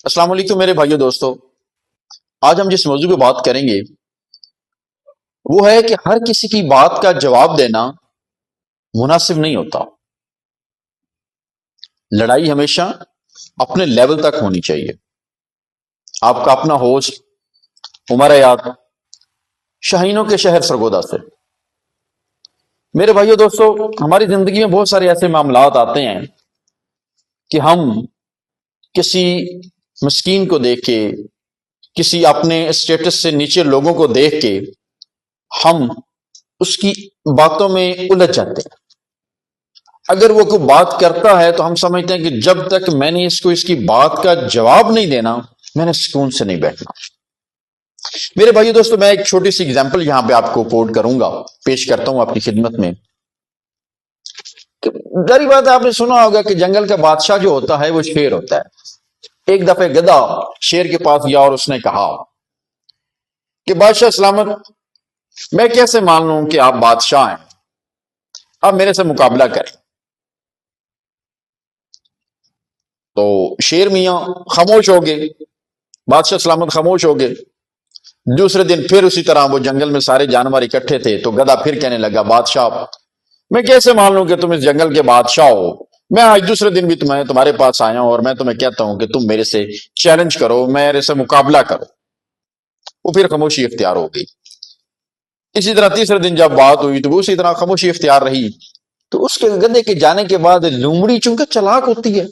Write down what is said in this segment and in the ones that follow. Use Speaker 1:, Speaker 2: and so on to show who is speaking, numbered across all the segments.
Speaker 1: السلام علیکم میرے بھائیو دوستو. آج ہم جس موضوع پہ بات کریں گے وہ ہے کہ ہر کسی کی بات کا جواب دینا مناسب نہیں ہوتا. لڑائی ہمیشہ اپنے لیول تک ہونی چاہیے. آپ کا اپنا ہوسٹ عمر حیات، شاہینوں کے شہر سرگودا سے. میرے بھائیو دوستو، ہماری زندگی میں بہت سارے ایسے معاملات آتے ہیں کہ ہم کسی مسکین کو دیکھ کے، کسی اپنے اسٹیٹس سے نیچے لوگوں کو دیکھ کے ہم اس کی باتوں میں الجھ جاتے ہیں. اگر وہ کوئی بات کرتا ہے تو ہم سمجھتے ہیں کہ جب تک میں نے اس کی بات کا جواب نہیں دینا، میں نے سکون سے نہیں بیٹھنا. میرے بھائی دوستو، میں ایک چھوٹی سی اگزامپل یہاں پہ آپ کو کوٹ کروں گا، پیش کرتا ہوں اپنی خدمت میں. ظاہری بات ہے، آپ نے سنا ہوگا کہ جنگل کا بادشاہ جو ہوتا ہے وہ شیر ہوتا ہے. ایک دفعہ گدھا شیر کے پاس گیا اور اس نے کہا کہ بادشاہ سلامت، میں کیسے مان لوں کہ آپ بادشاہ ہیں، آپ میرے سے مقابلہ کریں. تو شیر میاں خاموش ہو گئے، بادشاہ سلامت خاموش ہو گئے. دوسرے دن پھر اسی طرح وہ جنگل میں سارے جانور اکٹھے تھے تو گدھا پھر کہنے لگا، بادشاہ میں کیسے مان لوں کہ تم اس جنگل کے بادشاہ ہو، میں آج دوسرے دن بھی تمہارے پاس آیا ہوں اور میں تمہیں کہتا ہوں کہ تم میرے سے چیلنج کرو، میرے سے مقابلہ کرو. وہ پھر خاموشی اختیار ہو گئی. اسی طرح تیسرے دن جب بات ہوئی تو وہ اسی طرح خاموشی اختیار رہی. تو اس کے گدھے کے جانے کے بعد لومڑی چونکہ چلاک ہوتی ہے.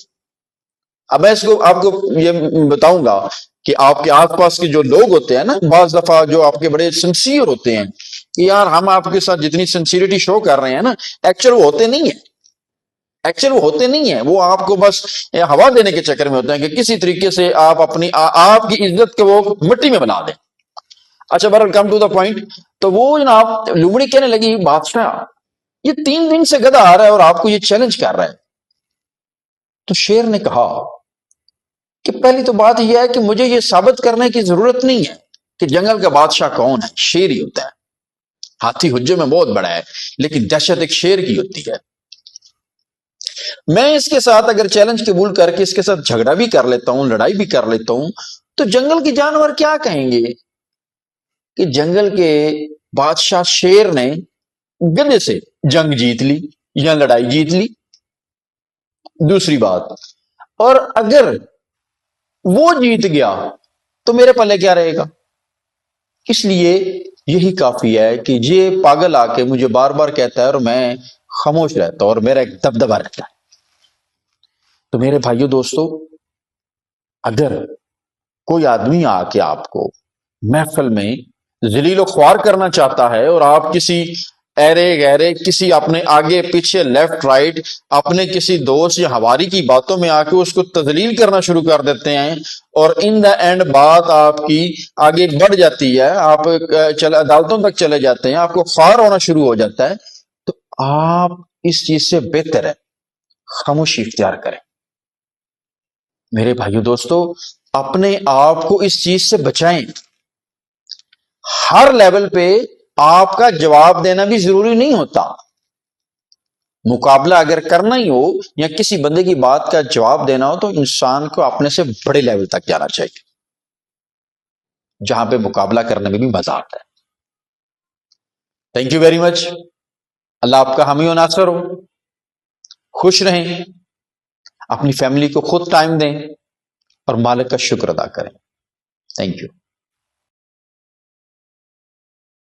Speaker 1: اب میں آپ کو یہ بتاؤں گا کہ آپ کے آس پاس کے جو لوگ ہوتے ہیں نا، بعض دفعہ جو آپ کے بڑے سنسیئر ہوتے ہیں کہ یار ہم آپ کے ساتھ جتنی سنسیئرٹی شو کر رہے ہیں نا، ایکچوئل وہ ہوتے نہیں ہیں. وہ آپ کو بس ہوا دینے کے چکر میں ہوتے ہیں کہ کسی طریقے سے آپ کی عزت کو وہ مٹی میں بنا دیں. اچھا بہرحال، کم ٹو دا پوائنٹ. تو وہ جناب لومڑی کہنے لگی، بادشاہ یہ 3 دن سے گدھا آ رہا ہے اور آپ کو یہ چیلنج کر رہا ہے. تو شیر نے کہا کہ پہلی تو بات یہ ہے کہ مجھے یہ ثابت کرنے کی ضرورت نہیں ہے کہ جنگل کا بادشاہ کون ہے، شیر ہی ہوتا ہے. ہاتھی حجے میں بہت بڑا ہے لیکن دہشت ایک شیر کی ہوتی ہے. میں اس کے ساتھ اگر چیلنج قبول کر کے اس کے ساتھ جھگڑا بھی کر لیتا ہوں، لڑائی بھی کر لیتا ہوں، تو جنگل کے جانور کیا کہیں گے کہ جنگل کے بادشاہ شیر نے گدھے سے جنگ جیت لی یا لڑائی جیت لی. دوسری بات، اور اگر وہ جیت گیا تو میرے پلے کیا رہے گا؟ اس لیے یہی کافی ہے کہ یہ پاگل آ کے مجھے بار بار کہتا ہے اور میں خاموش رہتا ہوں اور میرا ایک دبدبہ رہتا ہے. تو میرے بھائیو دوستو، اگر کوئی آدمی آ کے آپ کو محفل میں ذلیل و خوار کرنا چاہتا ہے اور آپ کسی ایرے گہرے، کسی اپنے آگے پیچھے، لیفٹ رائٹ، اپنے کسی دوست یا ہواری کی باتوں میں آ کے اس کو تذلیل کرنا شروع کر دیتے ہیں اور ان دا اینڈ بات آپ کی آگے بڑھ جاتی ہے، آپ عدالتوں تک چلے جاتے ہیں، آپ کو خوار ہونا شروع ہو جاتا ہے، تو آپ اس چیز سے بہتر ہے خاموشی اختیار کریں. میرے بھائیو دوستو، اپنے آپ کو اس چیز سے بچائیں. ہر لیول پہ آپ کا جواب دینا بھی ضروری نہیں ہوتا. مقابلہ اگر کرنا ہی ہو یا کسی بندے کی بات کا جواب دینا ہو تو انسان کو اپنے سے بڑے لیول تک جانا چاہیے جہاں پہ مقابلہ کرنے میں بھی مزہ آتا ہے. Thank you very much. اللہ آپ کا حامی و ناصر ہو. خوش رہیں، اپنی فیملی کو خود ٹائم دیں اور مالک کا شکر ادا کریں. Thank you.